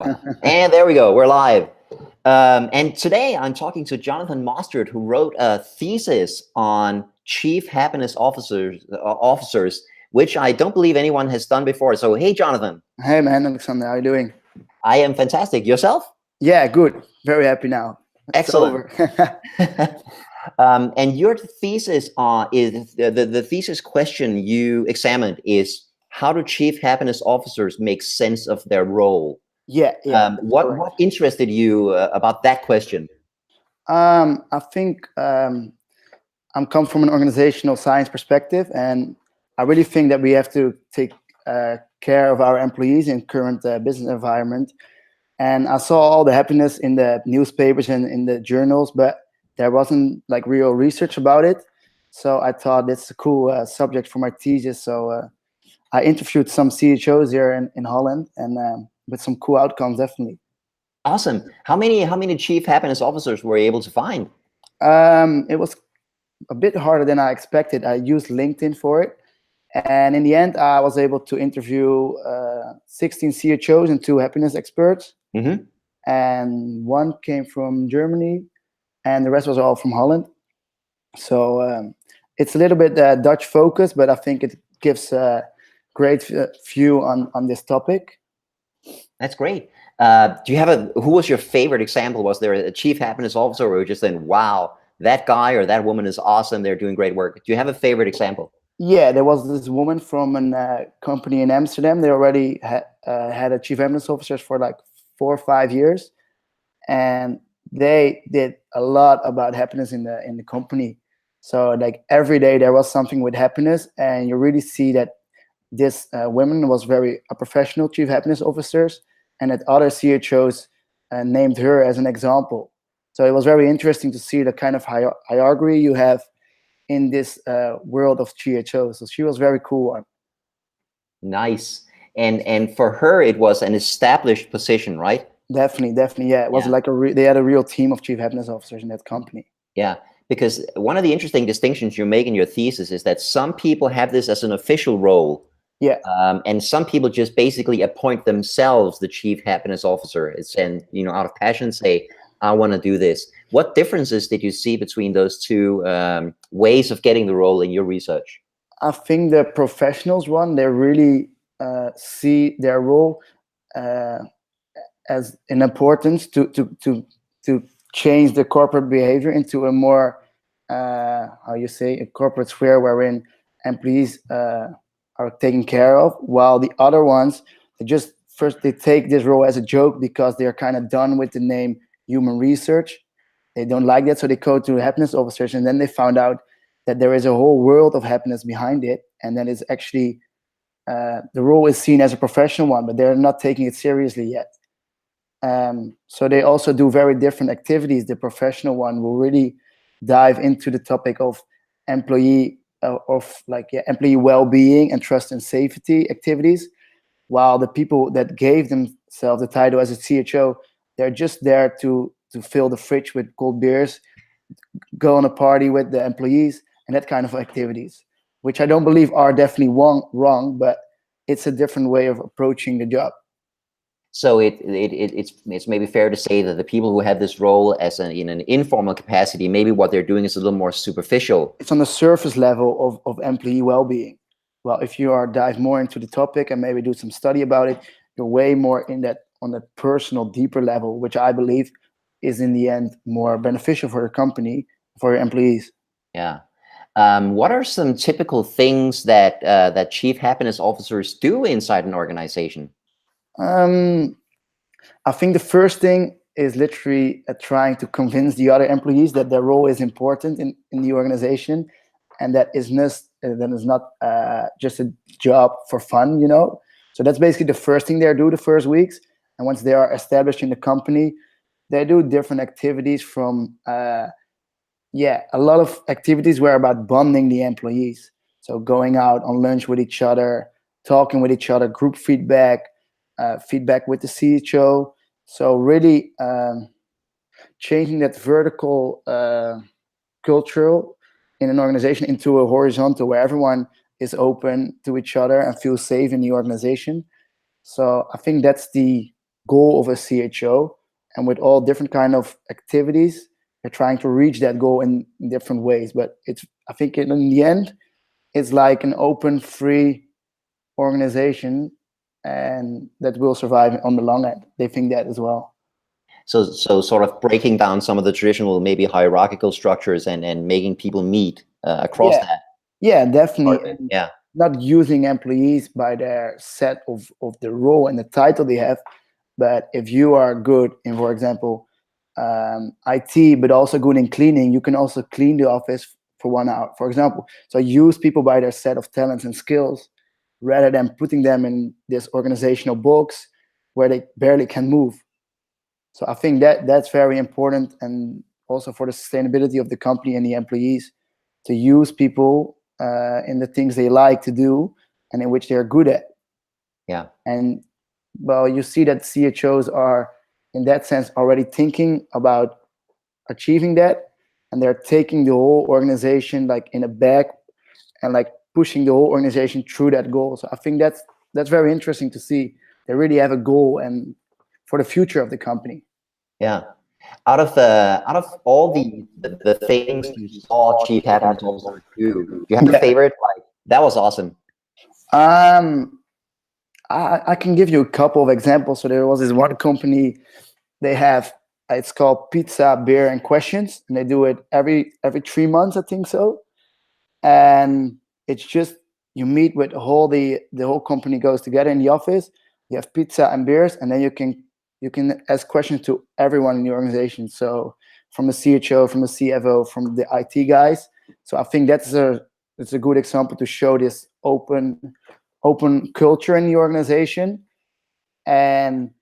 And there we go. We're live. And today I'm talking to Jonathan Mostert, who wrote a thesis on chief happiness officers, which I don't believe anyone has done before. So, hey, Jonathan. Hey, man, Alexander, how are you doing? I am fantastic. Yourself? Yeah, good. Very happy now. It's Excellent. over. And your thesis is the thesis question you examined is how do chief happiness officers make sense of their role? Yeah. What interested you about that question? I think I'm come from an organizational science perspective, and I really think that we have to take care of our employees in current business environment. And I saw all the happiness in the newspapers and in the journals, but there wasn't like real research about it. So I thought it's a cool subject for my thesis. So I interviewed some CHOs here in Holland, and with some cool outcomes, definitely. Awesome. How many chief happiness officers were you able to find? It was a bit harder than I expected. I used LinkedIn for it, and in the end, I was able to interview 16 CHOs and 2 happiness experts, Mm-hmm. and one came from Germany, and the rest was all from Holland. So it's a little bit Dutch focused, but I think it gives a great view on this topic. That's great. Do you have who was your favorite example? Was there a chief happiness officer where you just saying, wow, that guy or that woman is awesome. They're doing great work. Do you have a favorite example? Yeah, there was this woman from a company in Amsterdam. They already had a chief happiness officer for like 4 or 5 years, and they did a lot about happiness in the company. So like every day there was something with happiness, and you really see that this woman was very a professional chief happiness officers, and that other CHOs named her as an example. So it was very interesting to see the kind of hierarchy you have in this world of CHOs. So she was very cool one. Nice. And for her, it was an established position, right? Definitely. Yeah, it was like they had a real team of chief happiness officers in that company. Yeah, because one of the interesting distinctions you make in your thesis is that some people have this as an official role. Yeah. And some people just basically appoint themselves the chief happiness officer. And out of passion, say, I want to do this. What differences did you see between those two ways of getting the role in your research? I think the professionals one, they really see their role as an importance to change the corporate behavior into a more a corporate sphere wherein employees are taken care of, while the other ones they take this role as a joke because they're kind of done with the name human research. They don't like that, so they go to happiness officers, and then they found out that there is a whole world of happiness behind it, and that is actually the role is seen as a professional one, but they're not taking it seriously yet. So they also do very different activities. The professional one will really dive into the topic of employee employee well-being and trust and safety activities, while the people that gave themselves the title as a CHO, they're just there to fill the fridge with cold beers, go on a party with the employees, and that kind of activities, which I don't believe are definitely wrong, but it's a different way of approaching the job. So it's maybe fair to say that the people who have this role in an informal capacity, maybe what they're doing is a little more superficial. It's on the surface level of employee well-being. Well, if you dive more into the topic and maybe do some study about it, you're way more in that on that personal, deeper level, which I believe is in the end more beneficial for your company, for your employees. Yeah. What are some typical things that chief happiness officers do inside an organization? I think the first thing is literally trying to convince the other employees that their role is important in the organization, and that is not just a job for fun, So that's basically the first thing they do the first weeks. And once they are established in the company, they do different activities from, a lot of activities were about bonding the employees. So going out on lunch with each other, talking with each other, group feedback, feedback with the CHO. So really changing that vertical cultural in an organization into a horizontal where everyone is open to each other and feels safe in the organization. So I think that's the goal of a CHO, and with all different kind of activities, they're trying to reach that goal in different ways. But I think in the end, it's like an open, free organization, and that will survive on the long end. They think that as well. So sort of breaking down some of the traditional, maybe hierarchical structures and making people meet across that. Yeah, definitely. Yeah. Not using employees by their set of the role and the title they have, but if you are good in, for example, IT, but also good in cleaning, you can also clean the office for 1 hour, for example. So use people by their set of talents and skills rather than putting them in this organizational box where they barely can move. So I think that's very important, and also for the sustainability of the company and the employees, to use people in the things they like to do and in which they're good at. Yeah. And well, you see that CHOs are, in that sense, already thinking about achieving that, and they're taking the whole organization like in a bag and like pushing the whole organization through that goal. So I think that's very interesting to see. They really have a goal and for the future of the company. Yeah. Out of all the things you saw Chief Happiness Officer do you have a favorite? Like, that was awesome. I can give you a couple of examples. So there was this one company, they have, it's called Pizza, Beer, and Questions, and they do it every 3 months, I think so. And it's just, you meet with the whole company goes together in the office. You have pizza and beers, and then you can ask questions to everyone in the organization. So from the CHO, from the CFO, from the IT guys. So I think it's a good example to show this open culture in the organization. And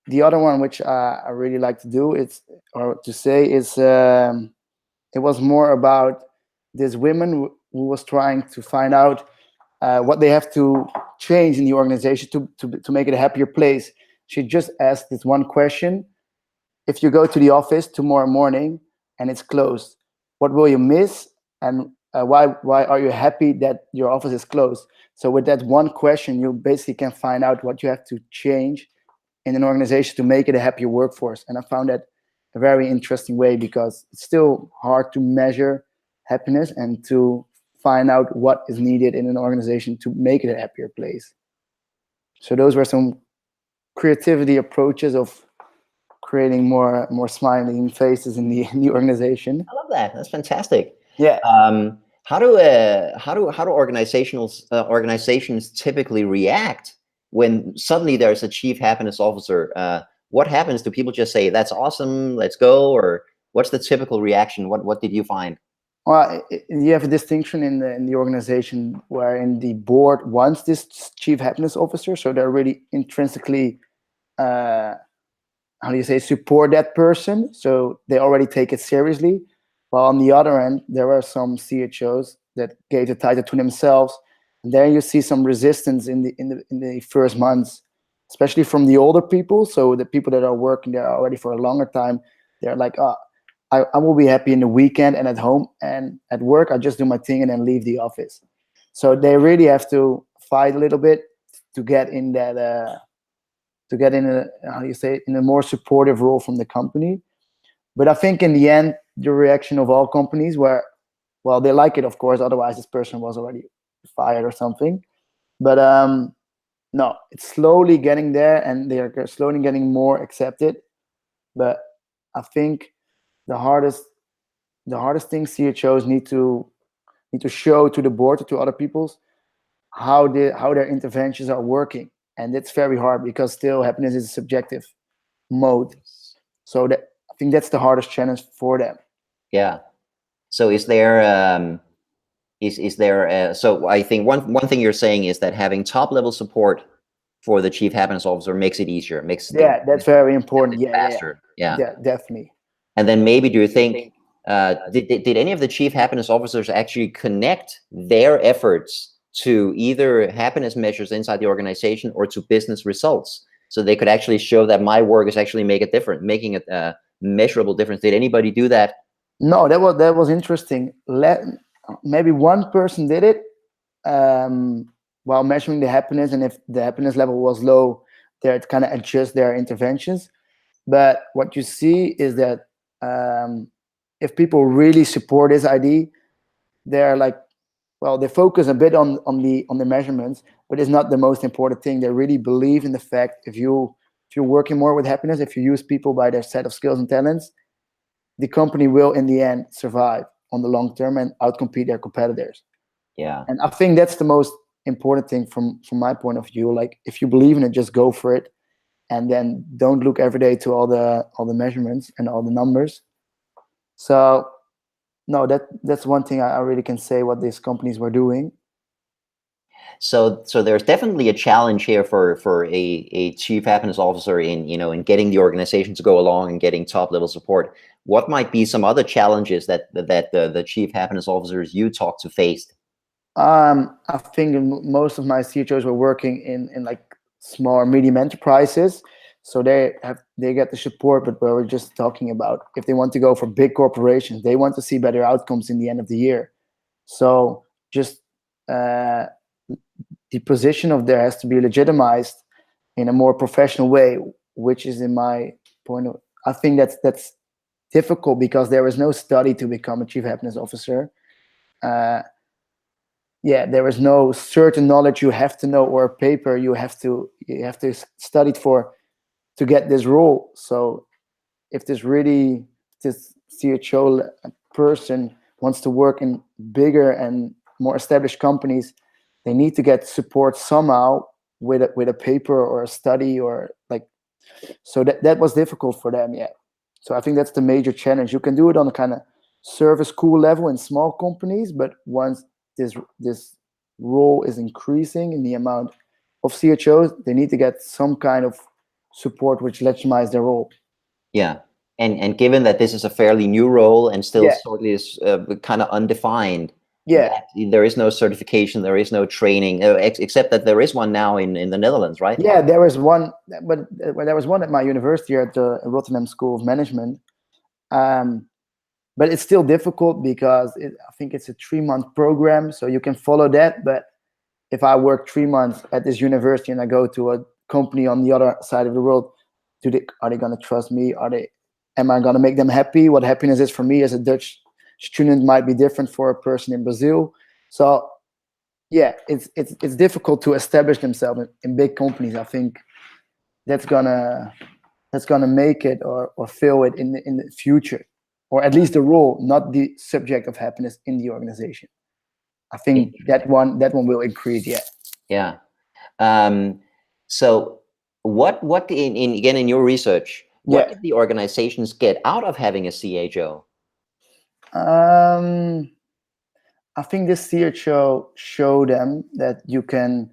the other one, which I really like to do, is it was more about this woman who was trying to find out what they have to change in the organization to make it a happier place. She just asked this one question: if you go to the office tomorrow morning and it's closed, what will you miss, and why are you happy that your office is closed? So with that one question, you basically can find out what you have to change in an organization to make it a happier workforce. And I found that a very interesting way, because it's still hard to measure happiness and to find out what is needed in an organization to make it a happier place. So those were some creativity approaches of creating more smiling faces in the organization. I love that. That's fantastic. Yeah. How do organizations typically react when suddenly there's a Chief Happiness Officer? What happens? Do people just say, "That's awesome, let's go," or what's the typical reaction? What did you find? Well, you have a distinction in the organization wherein the board wants this Chief Happiness Officer, so they're really intrinsically, how do you say, support that person, so they already take it seriously. While on the other end, there are some CHOs that gave the title to themselves, and there you see some resistance in the first months, especially from the older people. So the people that are working there already for a longer time, they're like, "Oh, I will be happy in the weekend and at home, and at work I just do my thing and then leave the office." So they really have to fight a little bit to get in that in a more supportive role from the company. But I think in the end, the reaction of all companies were, well, they like it, of course, otherwise this person was already fired or something. But no, it's slowly getting there, and they are slowly getting more accepted. But I think the hardest thing CHOs need to show to the board, to other people's, how their interventions are working. And it's very hard, because still happiness is a subjective mode. So I think that's the hardest challenge for them. Yeah. So is there so I think one thing you're saying is that having top level support for the Chief Happiness Officer makes it easier, that's very important. Faster. Yeah, definitely. And then maybe, do you think did any of the Chief Happiness Officers actually connect their efforts to either happiness measures inside the organization or to business results, so they could actually show that my work is actually making a measurable difference? Did anybody do that? No, that was interesting. Maybe one person did it while measuring the happiness, and if the happiness level was low, there to kind of adjust their interventions. But what you see is that if people really support this idea, they're like, well, they focus a bit on the measurements, but it's not the most important thing. They really believe in the fact if you're working more with happiness, if you use people by their set of skills and talents, the company will in the end survive on the long term and outcompete their competitors. Yeah. And I think that's the most important thing from my point of view. Like, if you believe in it, just go for it, and then don't look every day to all the measurements and all the numbers. So no, that's one thing I really can say what these companies were doing. So there's definitely a challenge here for a chief happiness officer in getting the organization to go along and getting top level support. What might be some other challenges that the chief happiness officers you talk to faced? I think most of my CHOs were working in like small or medium enterprises, so they get the support. But we were just talking about, if they want to go for big corporations, they want to see better outcomes in the end of the year. So just the position of there has to be legitimized in a more professional way, which is in my point of. I think that's difficult because there is no study to become a chief happiness officer. There is no certain knowledge you have to know or a paper you have to study for to get this role. So if this CHO person wants to work in bigger and more established companies, they need to get support somehow with a paper or a study or like. So that was difficult for them. Yeah. So I think that's the major challenge. You can do it on a kind of service school level in small companies, but once this role is increasing in the amount of CHOs, they need to get some kind of support which legitimize their role. Yeah. And given that this is a fairly new role and still Yeah. sort of kind of undefined, Yeah. there is no certification, there is no training, except that there is one now in the Netherlands, right? Yeah, there was one, but there was one at my university at the Rotterdam School of Management. But it's still difficult because I think it's a 3-month program, so you can follow that. But if I work 3 months at this university and I go to a company on the other side of the world, are they going to trust me? Am I going to make them happy? What happiness is for me as a Dutch student might be different for a person in Brazil. So yeah, it's difficult to establish themselves in big companies. I think that's gonna make it or fill it in the future, or at least the role, not the subject of happiness in the organization. I think that one will increase. Yeah. So what again in your research, what did the organizations get out of having a CHO? I think this CHO showed them that you can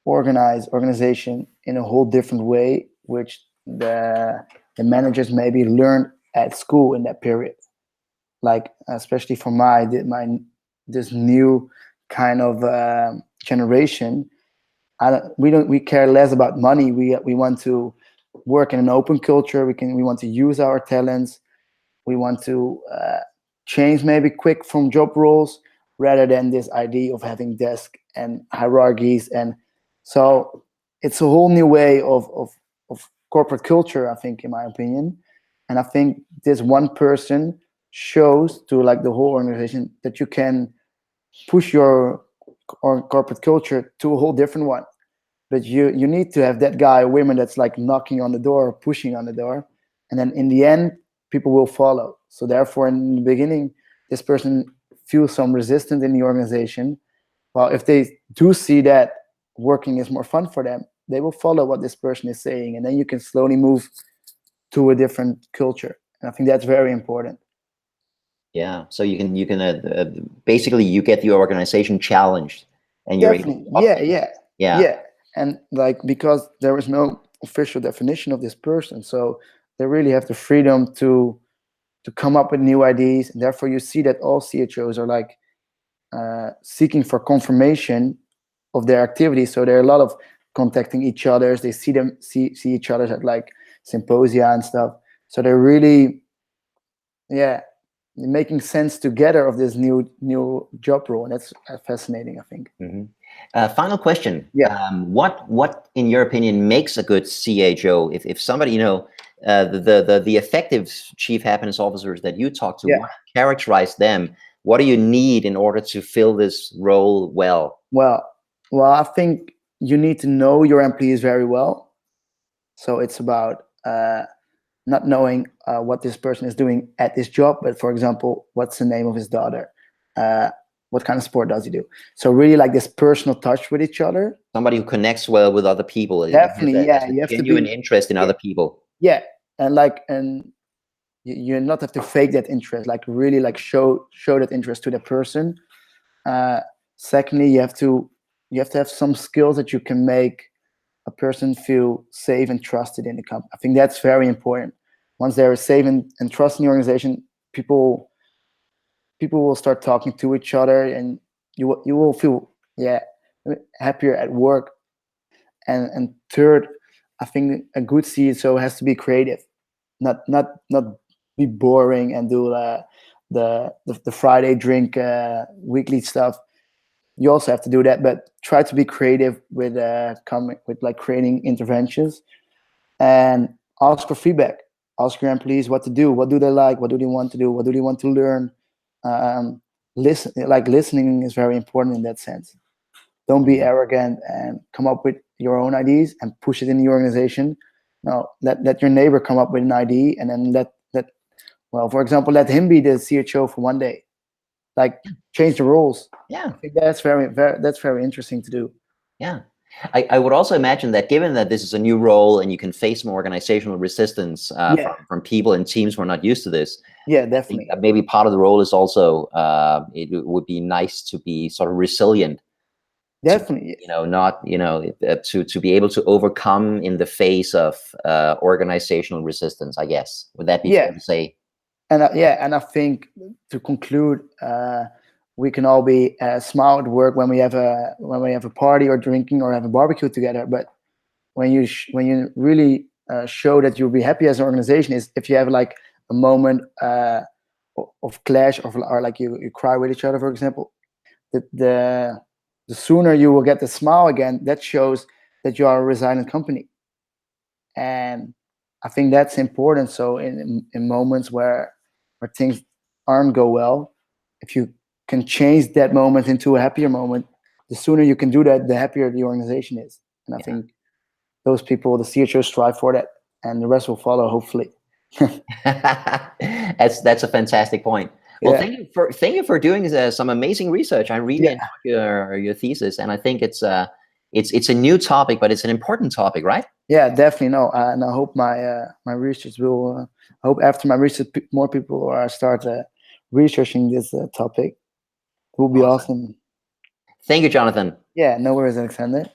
organize organization in a whole different way, which the managers maybe learned at school in that period. Like, especially for this new kind of generation, we care less about money. We want to work in an open culture. We want to use our talents. We want to change maybe quick from job roles rather than this idea of having desk and hierarchies. And so it's a whole new way of corporate culture, I think, in my opinion. And I think this one person shows to like the whole organization that you can push your corporate culture to a whole different one. But you need to have that guy or women that's like knocking on the door, pushing on the door, and then in the end people will follow. So therefore, in the beginning, this person feels some resistance in the organization. Well, if they do see that working is more fun for them, they will follow what this person is saying, and then you can slowly move to a different culture. And I think that's very important. Yeah, so you can basically you get your organization challenged, and you're able Definitely, to yeah. And like, because there is no official definition of this person, so they really have the freedom to come up with new ideas. And therefore, you see that all CHOs are like seeking for confirmation of their activities. So there are a lot of contacting each other. They see each other at like symposia and stuff. So they're really, making sense together of this new job role, and that's fascinating, I think. Mm-hmm. Final question. Yeah. What in your opinion makes a good CHO? If somebody, you know, the effective chief happiness officers that you talk to, Yeah. what characterize them? What do you need in order to fill this role well? Well, I think you need to know your employees very well. So it's about not knowing what this person is doing at this job, but for example, what's the name of his daughter? What kind of sport does he do? So really like this personal touch with each other. Somebody who connects well with other people. Definitely, Has yeah. a You have to genuine be, interest in yeah, other people. yeah, and you not have to fake that interest. Like really, like show that interest to the person. Secondly, you have to have some skills that you can make a person feel safe and trusted in the company. I think that's very important. Once they're safe and trust in the organization, people will start talking to each other, and you will feel, yeah, happier at work. And third, I think a good CSO has to be creative, not be boring and do the Friday drink weekly stuff. You also have to do that, but try to be creative with coming with like creating interventions, and ask for feedback. Ask your employees what to do. What do they like? What do they want to do? What do they want to learn? Listening is very important in that sense. Don't be arrogant and come up with your own ideas and push it in the organization. No, let your neighbor come up with an idea, and then well, for example, let him be the CHO for one day. Like change the rules. Yeah, I think that's very interesting to do. yeah. I would also imagine that given that this is a new role and you can face some organizational resistance from people and teams who are not used to this, yeah, I think definitely. maybe part of the role is also it would be nice to be sort of resilient. Definitely. You know, not, you know, to be able to overcome in the face of organizational resistance, I guess. Would that be fair to say? And and I think to conclude, we can all be smile at work when we have a party or drinking or have a barbecue together. But when you really show that you'll be happy as an organization is if you have like a moment of clash or like you cry with each other, for example. The sooner you will get the smile again, that shows that you are a resilient company. And I think that's important. So in moments where things aren't go well, if you can change that moment into a happier moment, the sooner you can do that, the happier the organization is. And I think those people, the CHOs, strive for that, and the rest will follow, hopefully. That's a fantastic point. Well, thank you for doing some amazing research. I really enjoyed your thesis, and I think it's a new topic, but it's an important topic, right? Yeah, definitely. No, and I hope my research will. I hope after my research, more people start researching this topic. It will be awesome. Thank you, Jonathan. Yeah, no worries, Alexander.